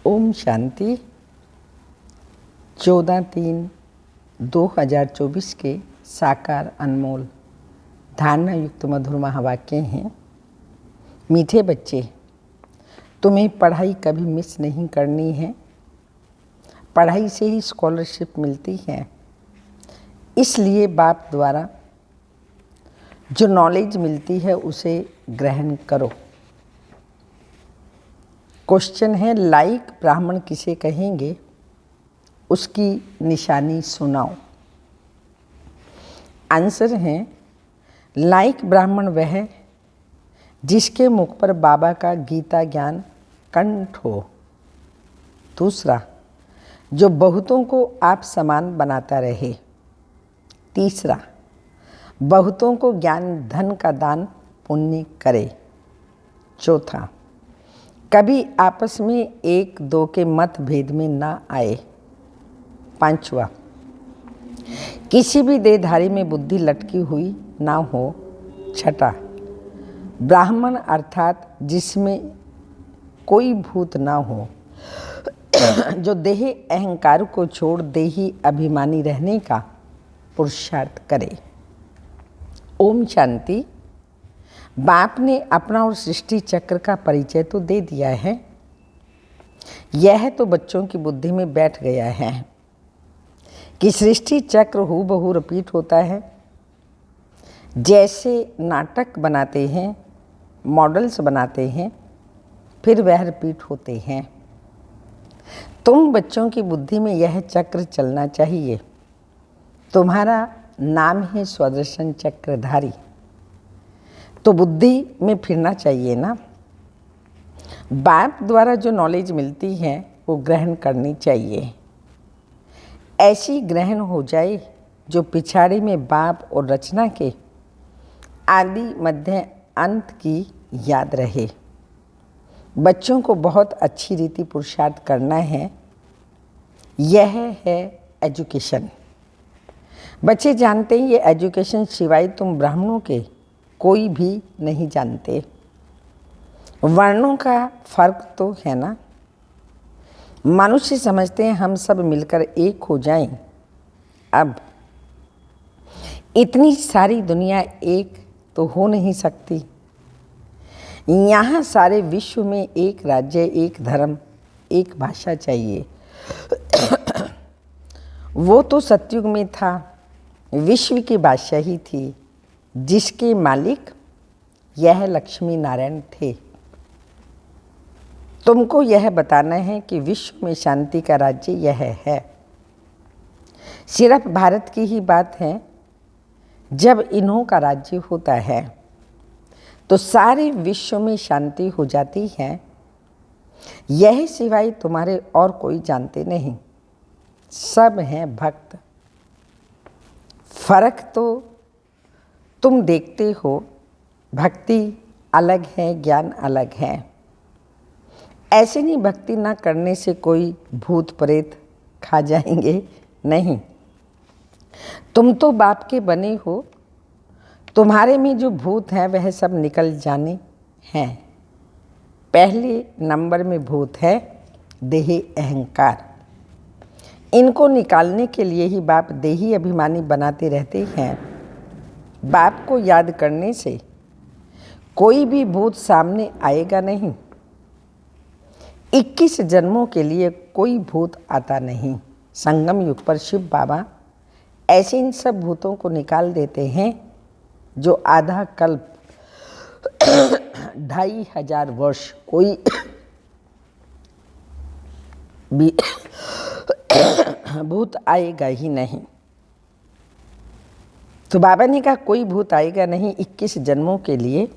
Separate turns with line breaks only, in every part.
ओम शांति। 14/3/2024 के साकार अनमोल धारणा युक्त मधुर महावाक्य हैं। मीठे बच्चे, तुम्हें पढ़ाई कभी मिस नहीं करनी है। पढ़ाई से ही स्कॉलरशिप मिलती है, इसलिए बाप द्वारा जो नॉलेज मिलती है उसे ग्रहण करो। क्वेश्चन है, लाइक ब्राह्मण किसे कहेंगे, उसकी निशानी सुनाओ। आंसर है, लाइक ब्राह्मण वह जिसके मुख पर बाबा का गीता ज्ञान कंठ हो। दूसरा, जो बहुतों को आप समान बनाता रहे। तीसरा, बहुतों को ज्ञान धन का दान पुण्य करे। चौथा, कभी आपस में एक दो के मतभेद में ना आए। पांचवा, किसी भी देहधारी में बुद्धि लटकी हुई ना हो। छठा, ब्राह्मण अर्थात जिसमें कोई भूत ना हो, जो देही अहंकार को छोड़ देही अभिमानी रहने का पुरुषार्थ करे। ओम शांति। बाप ने अपना और सृष्टि चक्र का परिचय तो दे दिया है। यह तो बच्चों की बुद्धि में बैठ गया है कि सृष्टि चक्र हूबहू रिपीट होता है। जैसे नाटक बनाते हैं, मॉडल्स बनाते हैं, फिर वह रिपीट होते हैं। तुम बच्चों की बुद्धि में यह चक्र चलना चाहिए। तुम्हारा नाम है स्वदर्शन चक्रधारी, तो बुद्धि में फिरना चाहिए ना। बाप द्वारा जो नॉलेज मिलती है वो ग्रहण करनी चाहिए। ऐसी ग्रहण हो जाए जो पिछाड़ी में बाप और रचना के आदि मध्य अंत की याद रहे। बच्चों को बहुत अच्छी रीति पुरुषार्थ करना है। यह है एजुकेशन। बच्चे जानते हैं ये एजुकेशन सिवाय तुम ब्राह्मणों के कोई भी नहीं जानते। वर्णों का फर्क तो है ना। मनुष्य समझते हैं हम सब मिलकर एक हो जाएं। अब इतनी सारी दुनिया एक तो हो नहीं सकती। यहाँ सारे विश्व में एक राज्य, एक धर्म, एक भाषा चाहिए। वो तो सतयुग में था, विश्व की भाषा ही थी, जिसके मालिक यह लक्ष्मी नारायण थे। तुमको यह बताना है कि विश्व में शांति का राज्य यह है। सिर्फ भारत की ही बात है, जब इन्हों का राज्य होता है तो सारे विश्व में शांति हो जाती है। यह सिवाय तुम्हारे और कोई जानते नहीं। सब हैं भक्त। फर्क तो तुम देखते हो, भक्ति अलग है, ज्ञान अलग है। ऐसे नहीं भक्ति ना करने से कोई भूत प्रेत खा जाएंगे, नहीं। तुम तो बाप के बने हो। तुम्हारे में जो भूत हैं वह सब निकल जाने हैं। पहले नंबर में भूत है देही अहंकार। इनको निकालने के लिए ही बाप देही अभिमानी बनाते रहते हैं। बाप को याद करने से कोई भी भूत सामने आएगा नहीं। 21 जन्मों के लिए कोई भूत आता नहीं। संगम युग पर शिव बाबा ऐसे इन सब भूतों को निकाल देते हैं जो आधा कल्प 2500 वर्ष कोई भी भूत आएगा ही नहीं। तो बाबा ने कहा कोई भूत आएगा नहीं 21 जन्मों के लिए।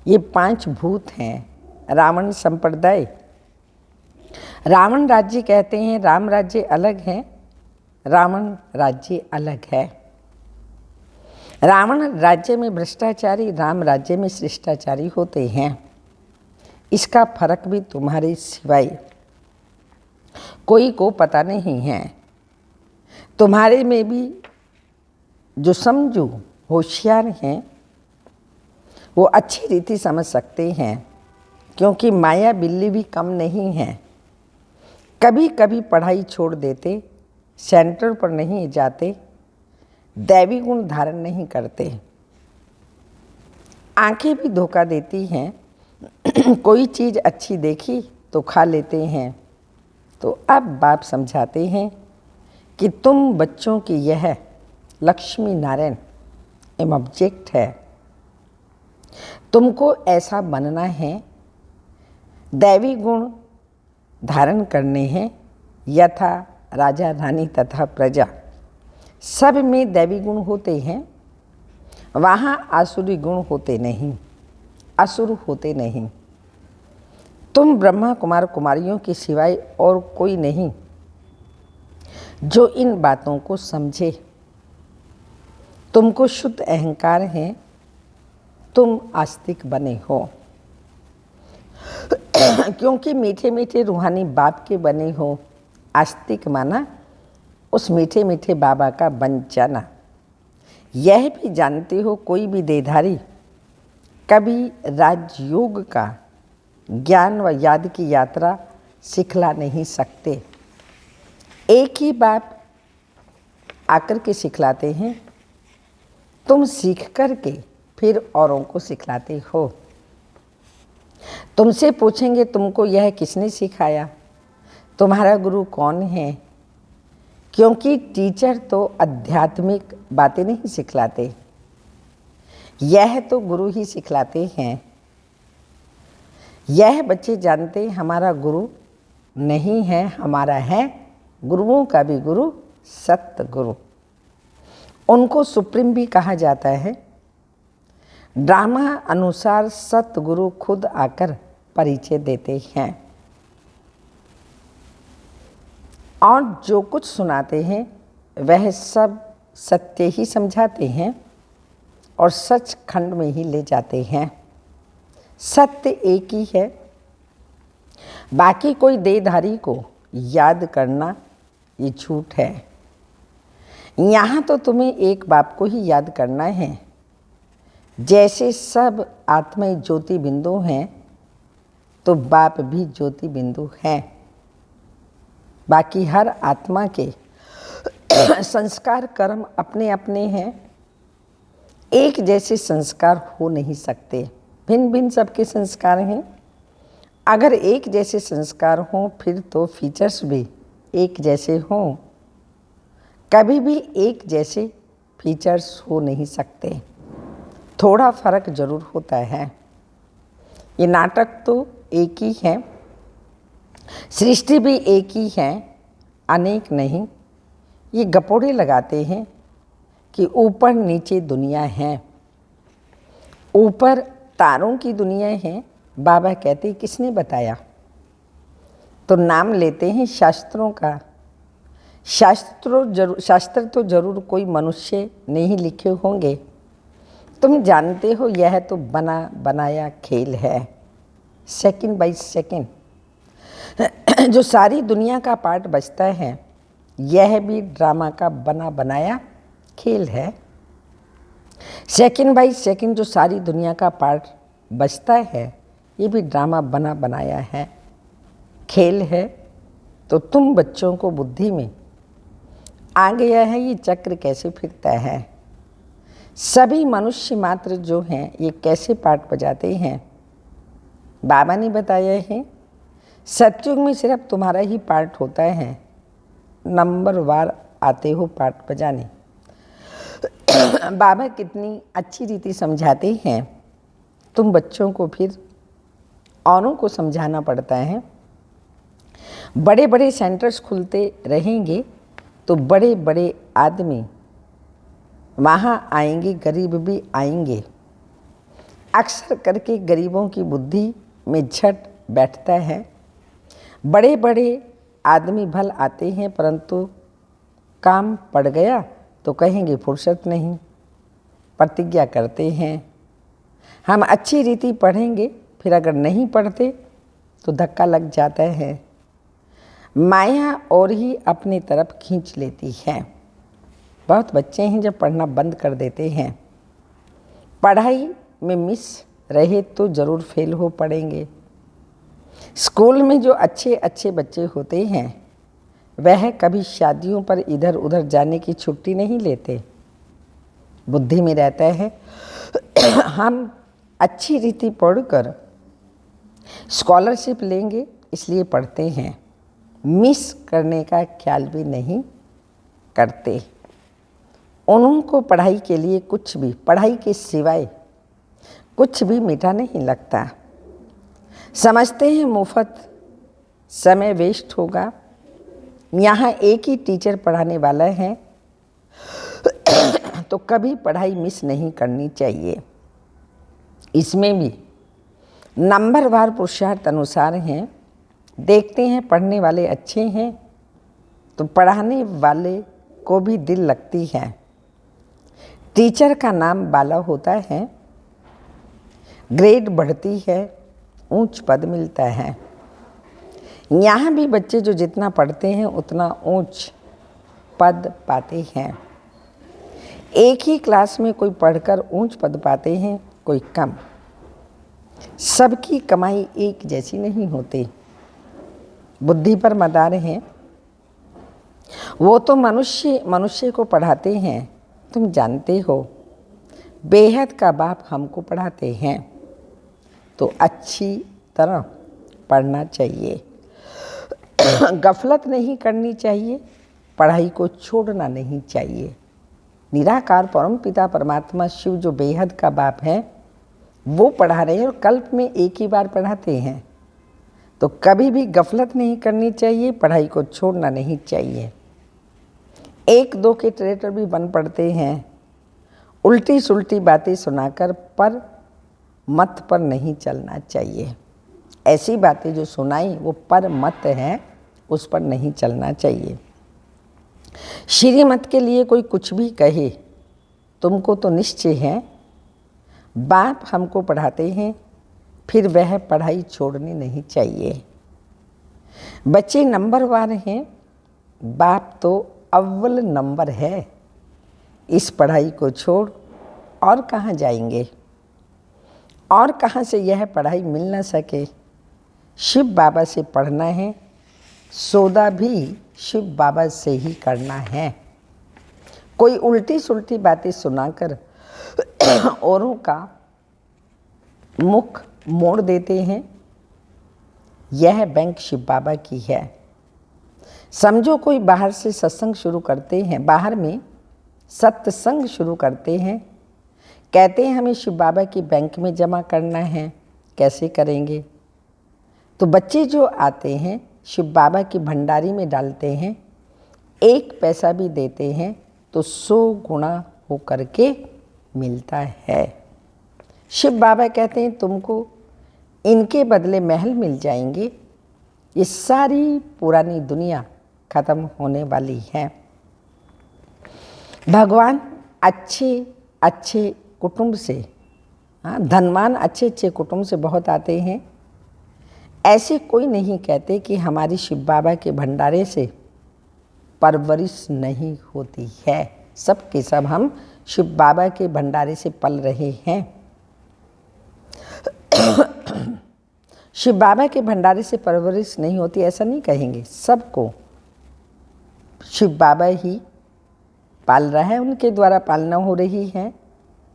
ये 5 भूत हैं। रावण संप्रदाय, रावण राज्य कहते हैं। राम राज्य अलग है, रावण राज्य अलग है। रावण राज्य में भ्रष्टाचारी, राम राज्य में शिष्टाचारी होते हैं। इसका फर्क भी तुम्हारे सिवाय कोई को पता नहीं है। तुम्हारे में भी जो समझो होशियार हैं वो अच्छी रीति समझ सकते हैं, क्योंकि माया बिल्ली भी कम नहीं है। कभी कभी पढ़ाई छोड़ देते, सेंटर पर नहीं जाते, दैवी गुण धारण नहीं करते। आंखें भी धोखा देती हैं, कोई चीज़ अच्छी देखी तो खा लेते हैं। तो अब बाप समझाते हैं कि तुम बच्चों की यह लक्ष्मी नारायण एम ऑब्जेक्ट है। तुमको ऐसा बनना है, दैवी गुण धारण करने हैं, यथा राजा रानी तथा प्रजा। सब में दैवी गुण होते हैं, वहाँ आसुरी गुण होते नहीं, असुर होते नहीं। तुम ब्रह्मा कुमार कुमारियों के सिवाय और कोई नहीं जो इन बातों को समझे। तुमको शुद्ध अहंकार है, तुम आस्तिक बने हो। क्योंकि मीठे मीठे रूहानी बाप के बने हो, आस्तिक माना उस मीठे मीठे बाबा का बन जाना। यह भी जानते हो कोई भी देहधारी कभी राजयोग का ज्ञान व याद की यात्रा सिखला नहीं सकते। एक ही बाप आकर के सिखलाते हैं, तुम सीख कर के फिर औरों को सिखलाते हो। तुमसे पूछेंगे तुमको यह किसने सिखाया, तुम्हारा गुरु कौन है? क्योंकि टीचर तो आध्यात्मिक बातें नहीं सिखलाते, यह तो गुरु ही सिखलाते हैं। यह बच्चे जानते हमारा गुरु नहीं है, हमारा है गुरुओं का भी गुरु सत्य गुरु। उनको सुप्रीम भी कहा जाता है। ड्रामा अनुसार सतगुरु खुद आकर परिचय देते हैं और जो कुछ सुनाते हैं वह सब सत्य ही समझाते हैं और सच खंड में ही ले जाते हैं। सत्य एक ही है, बाकी कोई देहधारी को याद करना ये झूठ है। यहाँ तो तुम्हें एक बाप को ही याद करना है। जैसे सब आत्माएं ज्योति बिंदु हैं तो बाप भी ज्योति बिंदु हैं। बाकी हर आत्मा के संस्कार कर्म अपने अपने हैं, एक जैसे संस्कार हो नहीं सकते, भिन्न भिन्न सबके संस्कार हैं। अगर एक जैसे संस्कार हों फिर तो फीचर्स भी एक जैसे हों, कभी भी एक जैसे फीचर्स हो नहीं सकते, थोड़ा फर्क जरूर होता है। ये नाटक तो एक ही है, सृष्टि भी एक ही है, अनेक नहीं। ये गपोड़े लगाते हैं कि ऊपर नीचे दुनिया है, ऊपर तारों की दुनिया है। बाबा कहते किसने बताया? तो नाम लेते हैं शास्त्रों का। शास्त्र तो जरूर कोई मनुष्य ने ही लिखे होंगे। तुम जानते हो यह तो बना बनाया खेल है, सेकंड बाय सेकंड जो सारी दुनिया का पार्ट बचता है, यह भी ड्रामा का बना बनाया खेल है। सेकंड बाय सेकंड जो सारी दुनिया का पार्ट बचता है, ये भी ड्रामा बना बनाया है, खेल है। तो तुम बच्चों को बुद्धि में आ गया है ये चक्र कैसे फिरता है। सभी मनुष्य मात्र जो हैं ये कैसे पार्ट बजाते हैं, बाबा ने बताया है। सतयुग में सिर्फ तुम्हारा ही पार्ट होता है, नंबर वार आते हो पार्ट बजाने। बाबा कितनी अच्छी रीति समझाते हैं, तुम बच्चों को फिर औरों को समझाना पड़ता है। बड़े बड़े सेंटर्स खुलते रहेंगे तो बड़े बड़े आदमी वहाँ आएंगे, गरीब भी आएंगे। अक्सर करके गरीबों की बुद्धि में झट बैठता है। बड़े बड़े आदमी भल आते हैं, परंतु काम पड़ गया तो कहेंगे फुर्सत नहीं, प्रतिज्ञा करते हैं हम अच्छी रीति पढ़ेंगे, फिर अगर नहीं पढ़ते तो धक्का लग जाता है। माया और ही अपनी तरफ खींच लेती है। बहुत बच्चे हैं जब पढ़ना बंद कर देते हैं, पढ़ाई में मिस रहे तो ज़रूर फेल हो पड़ेंगे। स्कूल में जो अच्छे अच्छे बच्चे होते हैं वह कभी शादियों पर इधर उधर जाने की छुट्टी नहीं लेते। बुद्धि में रहता है हम अच्छी रीति पढ़कर स्कॉलरशिप लेंगे इसलिए पढ़ते हैं, मिस करने का ख्याल भी नहीं करते। उनको पढ़ाई के लिए कुछ भी, पढ़ाई के सिवाय कुछ भी मीठा नहीं लगता। समझते हैं मुफ्त समय वेस्ट होगा, यहाँ एक ही टीचर पढ़ाने वाला है तो कभी पढ़ाई मिस नहीं करनी चाहिए। इसमें भी नंबरवार पुरुषार्थ अनुसार हैं। देखते हैं पढ़ने वाले अच्छे हैं तो पढ़ाने वाले को भी दिल लगती है। टीचर का नाम बाला होता है, ग्रेड बढ़ती है, ऊंच पद मिलता है। यहाँ भी बच्चे जो जितना पढ़ते हैं उतना ऊंच पद पाते हैं। एक ही क्लास में कोई पढ़कर ऊंच पद पाते हैं, कोई कम। सबकी कमाई एक जैसी नहीं होती। बुद्धि पर मदार हैं। वो तो मनुष्य को पढ़ाते हैं, तुम जानते हो। बेहद का बाप हमको पढ़ाते हैं तो अच्छी तरह पढ़ना चाहिए। गफलत नहीं करनी चाहिए, पढ़ाई को छोड़ना नहीं चाहिए। निराकार परम पिता परमात्मा शिव जो बेहद का बाप है वो पढ़ा रहे हैं और कल्प में एक ही बार पढ़ाते हैं, तो कभी भी गफलत नहीं करनी चाहिए, पढ़ाई को छोड़ना नहीं चाहिए। एक दो के ट्रेटर भी बन पड़ते हैं, उल्टी सुल्टी बातें सुनाकर, पर मत पर नहीं चलना चाहिए। ऐसी बातें जो सुनाई वो पर मत है, उस पर नहीं चलना चाहिए। श्रीमत के लिए कोई कुछ भी कहे, तुमको तो निश्चय है बाप हमको पढ़ाते हैं, फिर वह पढ़ाई छोड़नी नहीं चाहिए। बच्चे नंबरवार हैं, बाप तो अव्वल नंबर है। इस पढ़ाई को छोड़ और कहाँ जाएंगे, और कहाँ से यह पढ़ाई मिल न सके। शिव बाबा से पढ़ना है, सौदा भी शिव बाबा से ही करना है। कोई उल्टी सुल्टी बातें सुनाकर औरों का मुख मोड़ देते हैं, यह बैंक शिव बाबा की है। समझो कोई बाहर से सत्संग शुरू करते हैं, बाहर में सत्संग शुरू करते हैं, कहते हैं हमें शिव बाबा की बैंक में जमा करना है, कैसे करेंगे? तो बच्चे जो आते हैं शिव बाबा की भंडारी में डालते हैं, 1 पैसा भी देते हैं तो 100 गुना हो करके मिलता है। शिव बाबा कहते हैं तुमको इनके बदले महल मिल जाएंगे। ये सारी पुरानी दुनिया खत्म होने वाली है। भगवान अच्छे अच्छे कुटुंब से, धनवान अच्छे अच्छे कुटुंब से बहुत आते हैं। ऐसे कोई नहीं कहते कि हमारी शिव बाबा के भंडारे से परवरिश नहीं होती है। सब के सब हम शिव बाबा के भंडारे से पल रहे हैं। शिव बाबा के भंडारे से परवरिश नहीं होती ऐसा नहीं कहेंगे। सबको शिव बाबा ही पाल रहा है, उनके द्वारा पालना हो रही है।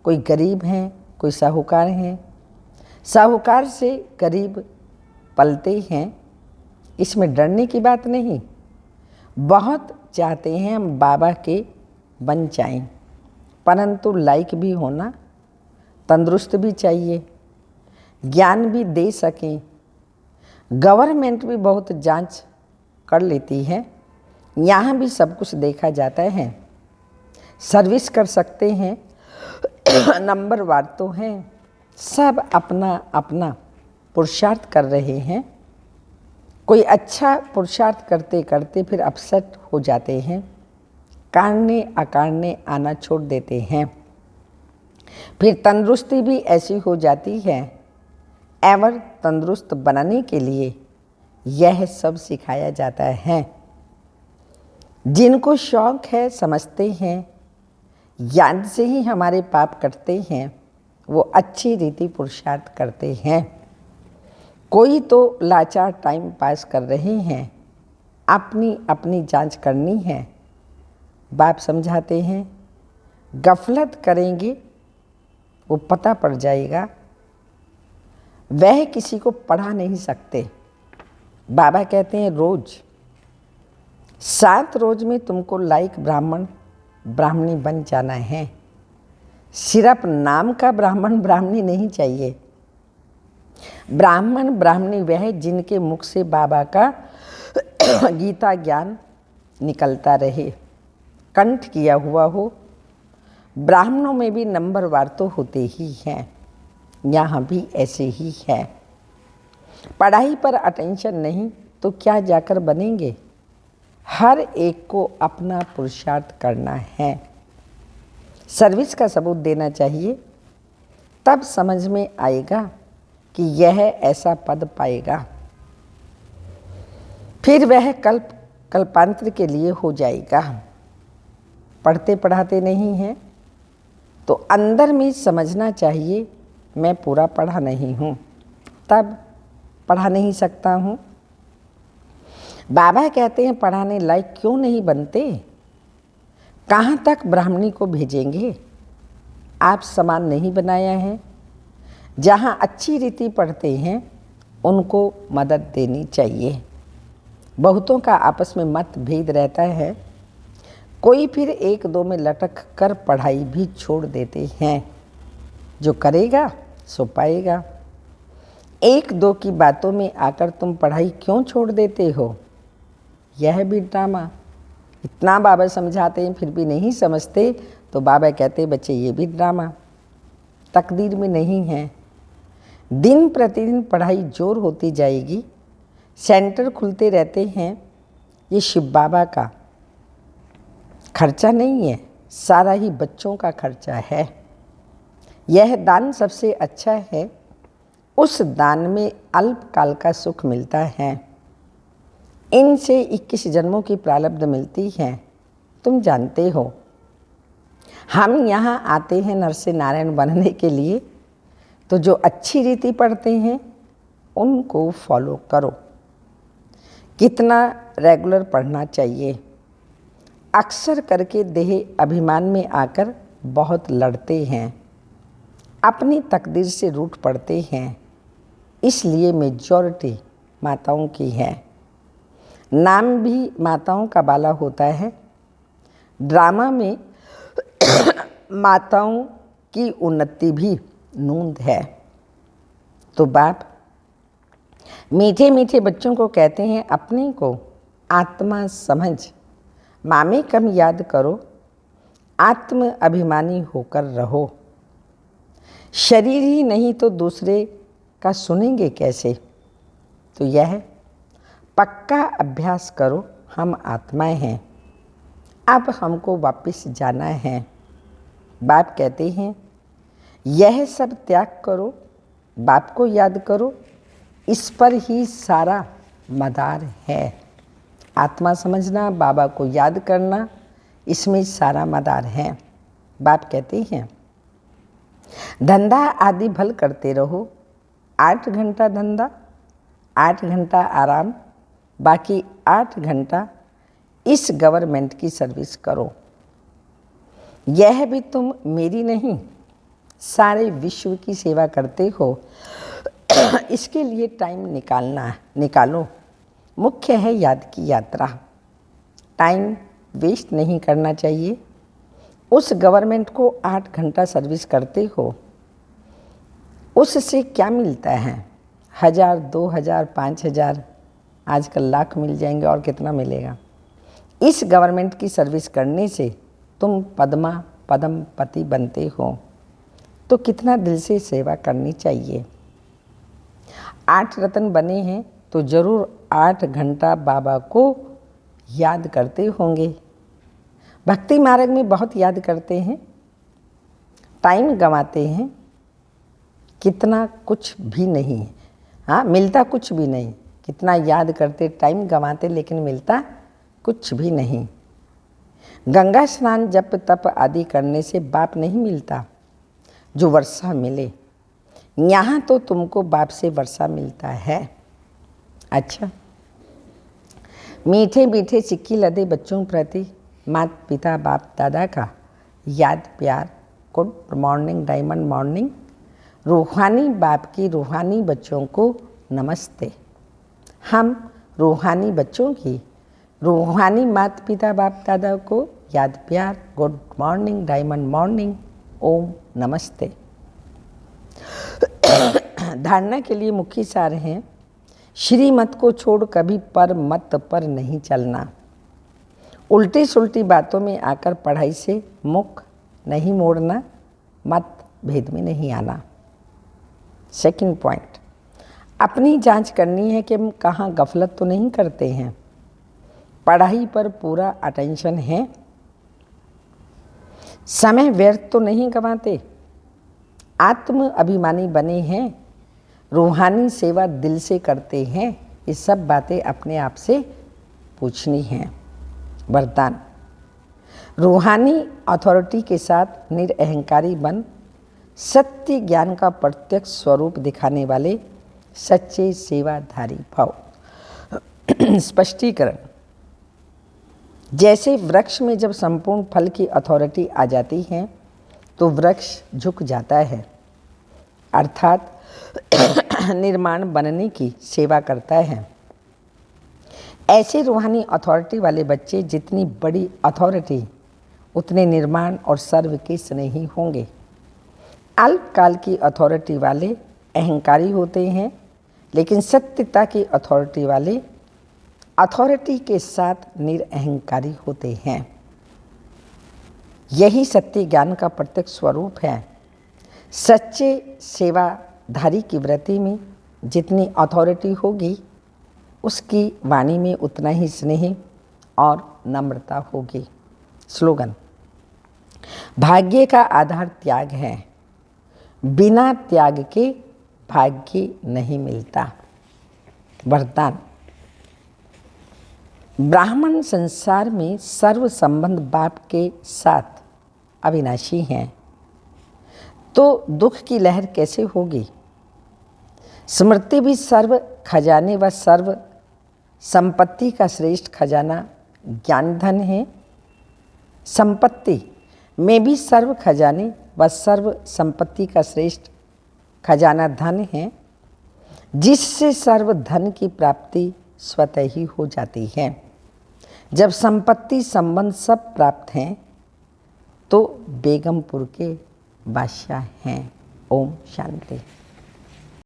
कोई गरीब हैं, कोई साहूकार हैं, साहूकार से गरीब पलते हैं, इसमें डरने की बात नहीं। बहुत चाहते हैं हम बाबा के बन जाएं, परंतु लायक भी होना, तंदुरुस्त भी चाहिए, ज्ञान भी दे सकें। गवर्नमेंट भी बहुत जांच कर लेती है, यहाँ भी सब कुछ देखा जाता है। सर्विस कर सकते हैं, नंबरवार तो हैं, सब अपना अपना पुरुषार्थ कर रहे हैं। कोई अच्छा पुरुषार्थ करते करते फिर अपसेट हो जाते हैं, कारणे अकारणे आना छोड़ देते हैं। फिर तंदुरुस्ती भी ऐसी हो जाती है। एवर तंदुरुस्त बनाने के लिए यह सब सिखाया जाता है। जिनको शौक है, समझते हैं याद से ही हमारे पाप कटते हैं, वो अच्छी रीति पुरुषार्थ करते हैं। कोई तो लाचार टाइम पास कर रहे हैं, अपनी अपनी जांच करनी है। बाप समझाते हैं, गफलत करेंगे वो पता पड़ जाएगा। वह किसी को पढ़ा नहीं सकते। बाबा कहते हैं रोज 7 रोज में तुमको लायक ब्राह्मण ब्राह्मणी बन जाना है। सिर्फ नाम का ब्राह्मण ब्राह्मणी नहीं चाहिए। ब्राह्मण ब्राह्मणी वह जिनके मुख से बाबा का गीता ज्ञान निकलता रहे, कंठ किया हुआ हो। ब्राह्मणों में भी नंबरवार तो होते ही हैं, यहाँ भी ऐसे ही है। पढ़ाई पर अटेंशन नहीं तो क्या जाकर बनेंगे। हर एक को अपना पुरुषार्थ करना है। सर्विस का सबूत देना चाहिए, तब समझ में आएगा कि यह ऐसा पद पाएगा। फिर वह कल्पांतर के लिए हो जाएगा। पढ़ते पढ़ाते नहीं हैं तो अंदर में समझना चाहिए मैं पूरा पढ़ा नहीं हूँ, तब पढ़ा नहीं सकता हूँ। बाबा कहते हैं पढ़ाने लायक क्यों नहीं बनते। कहाँ तक ब्राह्मणी को भेजेंगे। आप समान नहीं बनाया है। जहाँ अच्छी रीति पढ़ते हैं उनको मदद देनी चाहिए। बहुतों का आपस में मतभेद रहता है। कोई फिर 1-2 में लटक कर पढ़ाई भी छोड़ देते हैं। जो करेगा सो पाएगा। 1-2 की बातों में आकर तुम पढ़ाई क्यों छोड़ देते हो, यह भी ड्रामा। इतना बाबा समझाते हैं फिर भी नहीं समझते तो बाबा कहते बच्चे ये भी ड्रामा, तकदीर में नहीं है। दिन प्रतिदिन पढ़ाई जोर होती जाएगी। सेंटर खुलते रहते हैं। ये शिव बाबा का खर्चा नहीं है, सारा ही बच्चों का खर्चा है। यह दान सबसे अच्छा है। उस दान में अल्पकाल का सुख मिलता है। इनसे 21 जन्मों की प्रारब्ध मिलती है, तुम जानते हो। हम यहाँ आते हैं नर से नारायण बनने के लिए, तो जो अच्छी रीति पढ़ते हैं उनको फॉलो करो। कितना रेगुलर पढ़ना चाहिए। अक्सर करके देह अभिमान में आकर बहुत लड़ते हैं, अपनी तकदीर से रूठ पड़ते हैं। इसलिए मेजॉरिटी माताओं की है। नाम भी माताओं का बाला होता है। ड्रामा में माताओं की उन्नति भी नूंद है। तो बाप मीठे मीठे बच्चों को कहते हैं अपने को आत्मा समझ, मामे कम याद करो, आत्म अभिमानी होकर रहो। शरीर ही नहीं तो दूसरे का सुनेंगे कैसे। तो यह पक्का अभ्यास करो। हम आत्माएं हैं, अब हमको वापस जाना है। बाप कहते हैं यह सब त्याग करो, बाप को याद करो, इस पर ही सारा मदार है। आत्मा समझना, बाबा को याद करना, इसमें सारा मदार है। बाप कहते हैं धंधा आदि भल करते रहो। 8 घंटा धंधा, 8 घंटा आराम, बाकी 8 घंटा इस गवर्नमेंट की सर्विस करो। यह भी तुम मेरी नहीं सारे विश्व की सेवा करते हो। इसके लिए टाइम निकालो। मुख्य है याद की यात्रा। टाइम वेस्ट नहीं करना चाहिए। उस गवर्नमेंट को 8 घंटा सर्विस करते हो, उससे क्या मिलता है। 1000, 2000, 5000, आजकल लाख मिल जाएंगे और कितना मिलेगा। इस गवर्नमेंट की सर्विस करने से तुम पदम पति बनते हो, तो कितना दिल से सेवा करनी चाहिए। 8 रत्न बने हैं तो जरूर 8 घंटा बाबा को याद करते होंगे। भक्ति मार्ग में बहुत याद करते हैं, टाइम गंवाते हैं, कितना कुछ भी नहीं है। हाँ, मिलता कुछ भी नहीं। कितना याद करते, टाइम गंवाते, लेकिन मिलता कुछ भी नहीं। गंगा स्नान जप तप आदि करने से बाप नहीं मिलता जो वर्षा मिले। यहाँ तो तुमको बाप से वर्षा मिलता है। अच्छा, मीठे मीठे सिक्की लदे बच्चों प्रति माता पिता बाप दादा का याद प्यार, गुड मॉर्निंग डायमंड मॉर्निंग। रूहानी बाप की रूहानी बच्चों को नमस्ते। हम रूहानी बच्चों की रूहानी माता पिता बाप दादा को याद प्यार, गुड मॉर्निंग डायमंड मॉर्निंग, ओम नमस्ते। धारणा के लिए मुख्य सार हैं, श्रीमत को छोड़ कभी पर मत पर नहीं चलना, उल्टी सुल्टी बातों में आकर पढ़ाई से मुख नहीं मोड़ना, मत भेद में नहीं आना। सेकंड पॉइंट, अपनी जांच करनी है कि हम कहाँ गफलत तो नहीं करते हैं, पढ़ाई पर पूरा अटेंशन है, समय व्यर्थ तो नहीं गंवाते, आत्म अभिमानी बने हैं, रूहानी सेवा दिल से करते हैं। ये सब बातें अपने आप से पूछनी हैं। वरदान, रूहानी अथॉरिटी के साथ निरअहंकारी बन सत्य ज्ञान का प्रत्यक्ष स्वरूप दिखाने वाले सच्चे सेवाधारी भाव। स्पष्टीकरण, जैसे वृक्ष में जब संपूर्ण फल की अथॉरिटी आ जाती है तो वृक्ष झुक जाता है, अर्थात निर्माण बनने की सेवा करता है। ऐसे रूहानी अथॉरिटी वाले बच्चे जितनी बड़ी अथॉरिटी उतने निर्माण और सर्व के स्नेही होंगे। अल्पकाल की अथॉरिटी वाले अहंकारी होते हैं, लेकिन सत्यता की अथॉरिटी वाले अथॉरिटी के साथ निरअहंकारी होते हैं। यही सत्य ज्ञान का प्रत्यक्ष स्वरूप है। सच्चे सेवाधारी की वृत्ति में जितनी अथॉरिटी होगी उसकी वाणी में उतना ही स्नेह और नम्रता होगी। स्लोगन, भाग्य का आधार त्याग है, बिना त्याग के भाग्य नहीं मिलता। वरदान, ब्राह्मण संसार में सर्व संबंध बाप के साथ अविनाशी हैं, तो दुख की लहर कैसे होगी। स्मृति भी सर्व खजाने व सर्व संपत्ति का श्रेष्ठ खजाना ज्ञान धन है। संपत्ति में भी सर्व खजाने व सर्व संपत्ति का श्रेष्ठ खजाना धन है, जिससे सर्व धन की प्राप्ति स्वतः ही हो जाती है। जब संपत्ति संबंध सब प्राप्त हैं तो बेगमपुर के बादशाह हैं। ओम शांति।